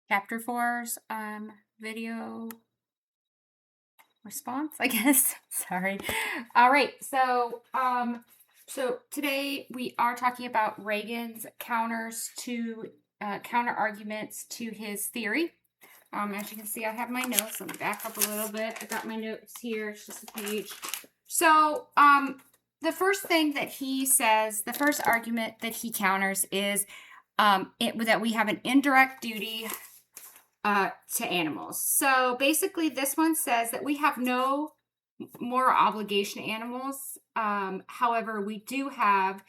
chapter four's video response, I guess. Sorry. All right. So today we are talking about Reagan's counter arguments to his theory. As you can see, I have my notes. Let me back up a little bit. I got my notes here. It's just a page. So, the first thing that he says, the first argument that he counters is that we have an indirect duty to animals. So basically, this one says that we have no moral obligation to animals. However, we do have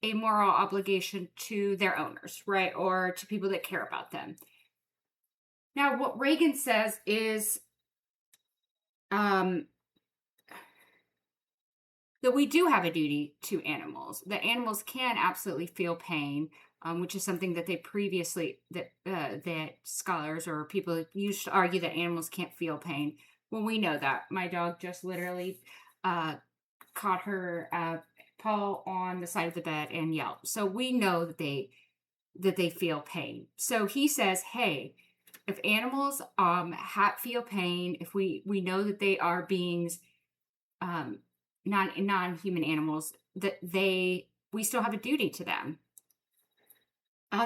a moral obligation to their owners, right? Or to people that care about them. Now, what Reagan says is that we do have a duty to animals, that animals can absolutely feel pain, which is something that they previously, that scholars or people used to argue that animals can't feel pain. Well, we know that. My dog just literally caught her paw on the side of the bed and yelped. So we know that they feel pain. So he says, hey, if animals feel pain, if we know that they are beings, non-human animals, that we still have a duty to them.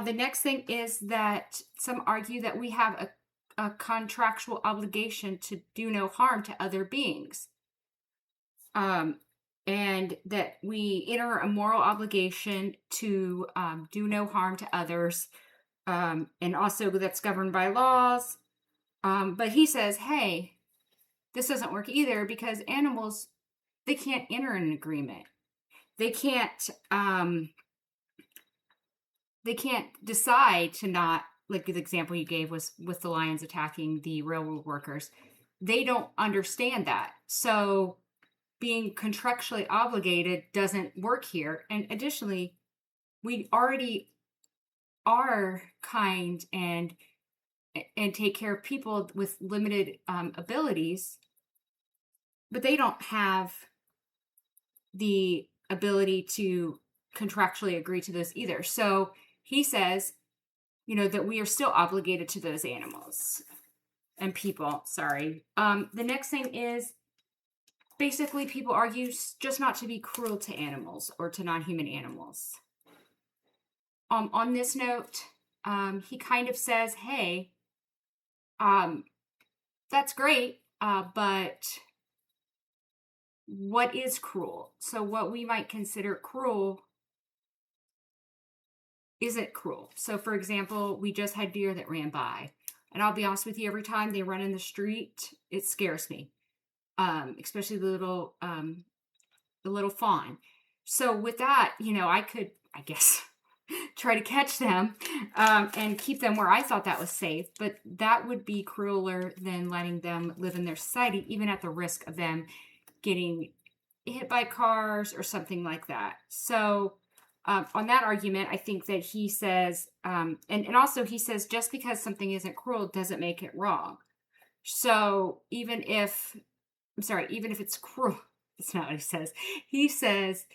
The next thing is that some argue that we have a contractual obligation to do no harm to other beings. And that we enter a moral obligation to do no harm to others. And also that's governed by laws. But he says, hey, this doesn't work either because animals, they can't enter an agreement. They can't decide to not, like the example you gave was with the lions attacking the railroad workers. They don't understand that. So being contractually obligated doesn't work here. And additionally, we already are kind and take care of people with limited abilities, but they don't have the ability to contractually agree to those either. So he says, that we are still obligated to those animals and people. Sorry. The next thing is basically people argue just not to be cruel to animals or to non-human animals. On this note, he kind of says, hey, that's great, but what is cruel? So what we might consider cruel isn't cruel. So for example, we just had deer that ran by, and I'll be honest with you, every time they run in the street, it scares me, especially the little fawn. So with that, I could, I guess, try to catch them and keep them where I thought that was safe, but that would be crueler than letting them live in their society, even at the risk of them getting hit by cars or something like that. So on that argument, I think that he says, and also he says, just because something isn't cruel doesn't make it wrong. So even if it's cruel, that's not what he says. He says,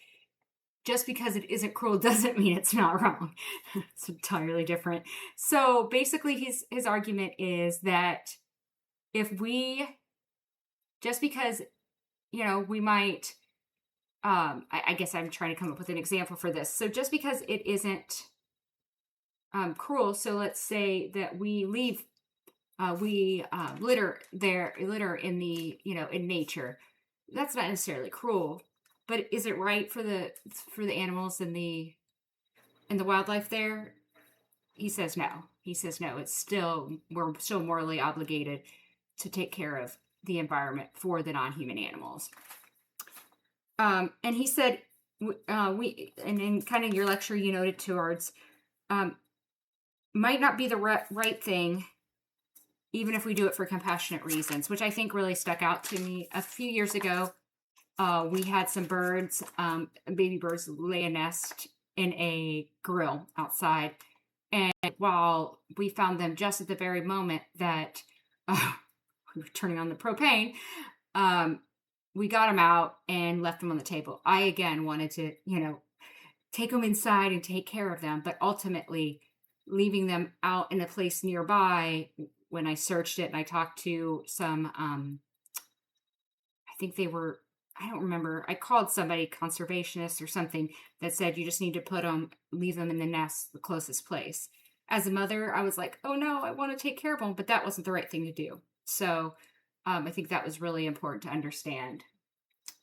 just because it isn't cruel doesn't mean it's not wrong. It's entirely different. So basically his argument is that just because, we might, I guess I'm trying to come up with an example for this. So just because it isn't cruel, so let's say that we litter in the, in nature. That's not necessarily cruel, but is it right for the animals and the wildlife there? He says no. We're still morally obligated to take care of the environment for the non-human animals. And he said, and in kind of your lecture, you noted towards, might not be the right thing, even if we do it for compassionate reasons, which I think really stuck out to me. A few years ago, we had some birds, baby birds, lay a nest in a grill outside. And while we found them just at the very moment that we were turning on the propane, we got them out and left them on the table. I, again, wanted to, take them inside and take care of them. But ultimately, leaving them out in a place nearby. When I searched it and I talked to some, I think they were, I don't remember. I called somebody conservationist or something that said you just need to leave them in the nest, the closest place. As a mother, I was like, oh no, I want to take care of them, but that wasn't the right thing to do. So I think that was really important to understand.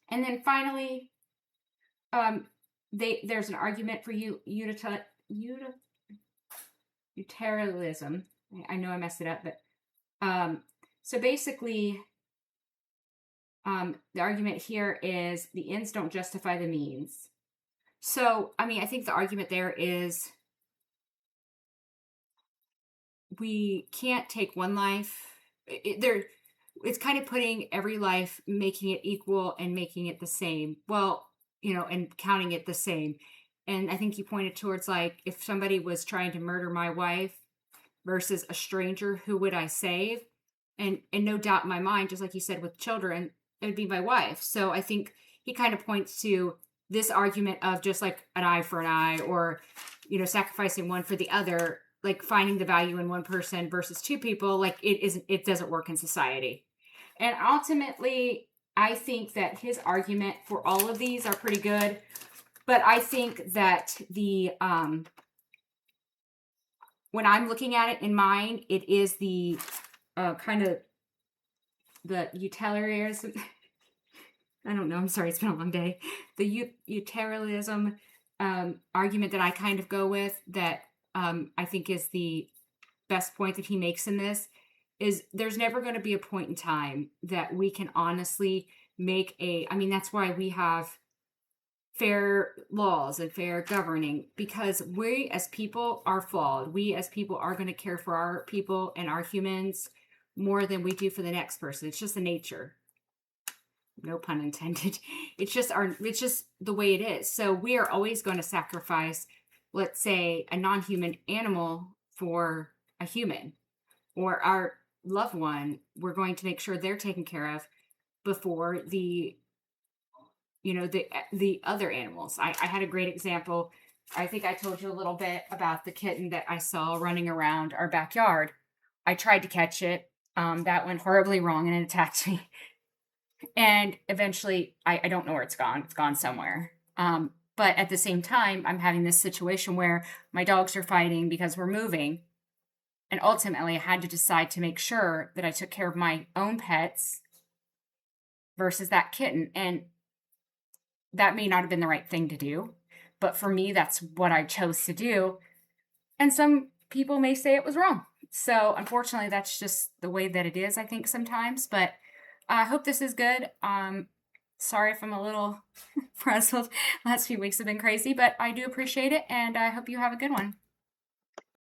And then finally, um, there's an argument for utilitarianism. I know I messed it up, but so basically, the argument here is the ends don't justify the means. So, I mean, I think the argument there is we can't take one life. It's kind of putting every life, making it equal and making it the same. Well, and counting it the same. And I think you pointed towards like if somebody was trying to murder my wife versus a stranger, who would I save? And no doubt in my mind, just like you said with children, it would be my wife. So I think he kind of points to this argument of just like an eye for an eye, or sacrificing one for the other, like finding the value in one person versus two people. Like it doesn't work in society. And ultimately, I think that his argument for all of these are pretty good. But I think that when I'm looking at it in mind, it is the kind of the utilitarianism. I don't know. I'm sorry. It's been a long day. The utilitarianism argument that I kind of go with, that I think is the best point that he makes in this, is there's never going to be a point in time that we can honestly make I mean, that's why we have fair laws and fair governing, because we as people are flawed. We as people are going to care for our people and our humans more than we do for the next person. It's just the nature. No pun intended. It's just the way it is. So we are always going to sacrifice, let's say, a non-human animal for a human, or our loved one. We're going to make sure they're taken care of before the other animals. I had a great example. I think I told you a little bit about the kitten that I saw running around our backyard. I tried to catch it. That went horribly wrong and it attacked me. And eventually, I don't know where it's gone. It's gone somewhere. But at the same time, I'm having this situation where my dogs are fighting because we're moving. And ultimately, I had to decide to make sure that I took care of my own pets versus that kitten. And that may not have been the right thing to do. But for me, that's what I chose to do. And some people may say it was wrong. So unfortunately, that's just the way that it is, I think, sometimes. But I hope this is good. Sorry if I'm a little frazzled. Last few weeks have been crazy, but I do appreciate it, and I hope you have a good one.